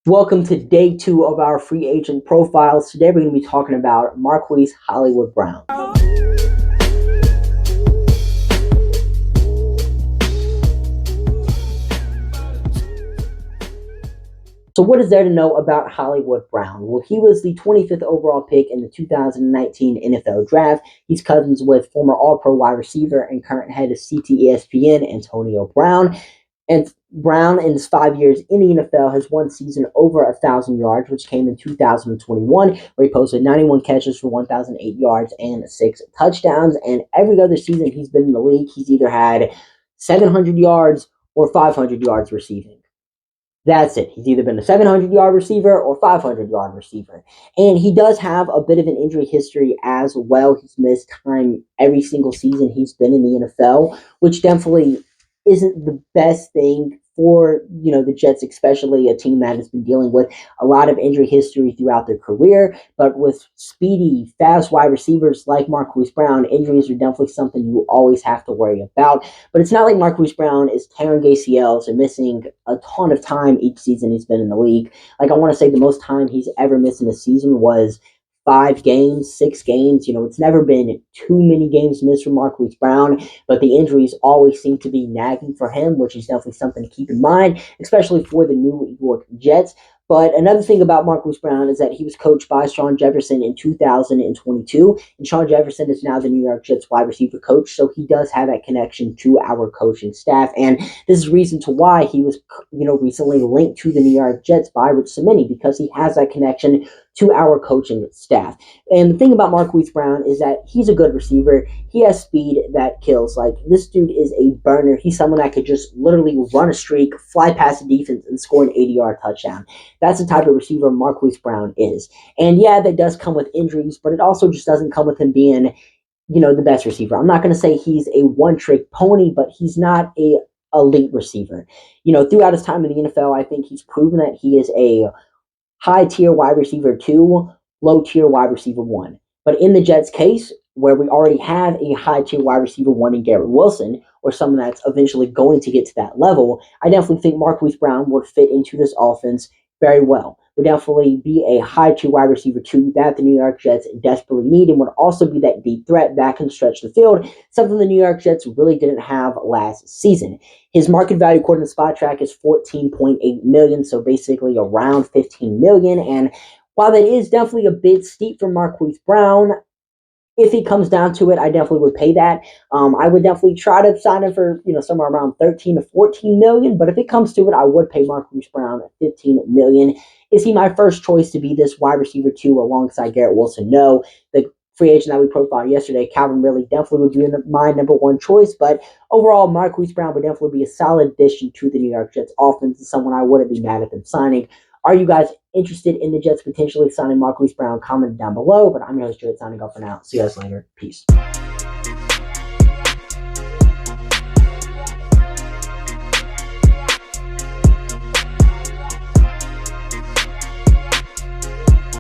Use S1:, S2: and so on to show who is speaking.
S1: Welcome to day 2 of our free agent profiles. Today we're going to be talking about Marquise Hollywood Brown. So what is there to know about Hollywood Brown? Well, he was the 25th overall pick in the 2019 NFL Draft. He's cousins with former All-Pro wide receiver and current head of CTESPN, Antonio Brown. And Brown, in his 5 years in the NFL, has one season over 1,000 yards, which came in 2021, where he posted 91 catches for 1,008 yards and 6 touchdowns. And every other season he's been in the league, he's either had 700 yards or 500 yards receiving. That's it. He's either been a 700-yard receiver or 500-yard receiver. And he does have a bit of an injury history as well. He's missed time every single season he's been in the NFL, which definitely isn't the best thing for, the Jets, especially a team that has been dealing with a lot of injury history throughout their career. But with speedy, fast wide receivers like Marquise Brown, injuries are definitely something you always have to worry about. But it's not like Marquise Brown is tearing ACLs and missing a ton of time each season he's been in the league. Like, I want to say the most time he's ever missed in a season was 5 games, 6 games. It's never been too many games missed for Marquise Brown, but the injuries always seem to be nagging for him, which is definitely something to keep in mind, especially for the New York Jets. But another thing about Marquise Brown is that he was coached by Sean Jefferson in 2022, and Sean Jefferson is now the New York Jets wide receiver coach, so he does have that connection to our coaching staff, and this is reason to why he was, recently linked to the New York Jets by Rich Cimini, because he has that connection to our coaching staff. And the thing about Marquise Brown is that he's a good receiver. He has speed that kills. Like, this dude is a burner. He's someone that could just literally run a streak, fly past the defense, and score an 80-yard touchdown. That's the type of receiver Marquise Brown is. And yeah, that does come with injuries, but it also just doesn't come with him being, the best receiver. I'm not going to say he's a one-trick pony, but he's not a elite receiver. Throughout his time in the NFL, I think he's proven that he is a high-tier wide receiver 2, low-tier wide receiver 1. But in the Jets' case, where we already have a high-tier wide receiver 1 in Garrett Wilson, or someone that's eventually going to get to that level, I definitely think Marquise Brown would fit into this offense very well. Would definitely be a high-tier wide receiver 2 that the New York Jets desperately need, and would also be that deep threat that can stretch the field, something the New York Jets really didn't have last season. His market value according to Spot Track is $14.8 million, so basically around $15 million. And while that is definitely a bit steep for Marquise Brown, if he comes down to it, I definitely would pay that. I would definitely try to sign him for, somewhere around 13 to 14 million. But if it comes to it, I would pay Marquise Brown 15 million. Is he my first choice to be this wide receiver 2 alongside Garrett Wilson? No. The free agent that we profiled yesterday, Calvin Ridley, definitely would be my number 1 choice. But overall, Marquise Brown would definitely be a solid addition to the New York Jets offense, and someone I wouldn't be mad at them signing. Are you guys interested in the Jets potentially signing Marquise Brown? Comment down below. But I'm your host, Jared, signing off for now. See you guys later. Peace.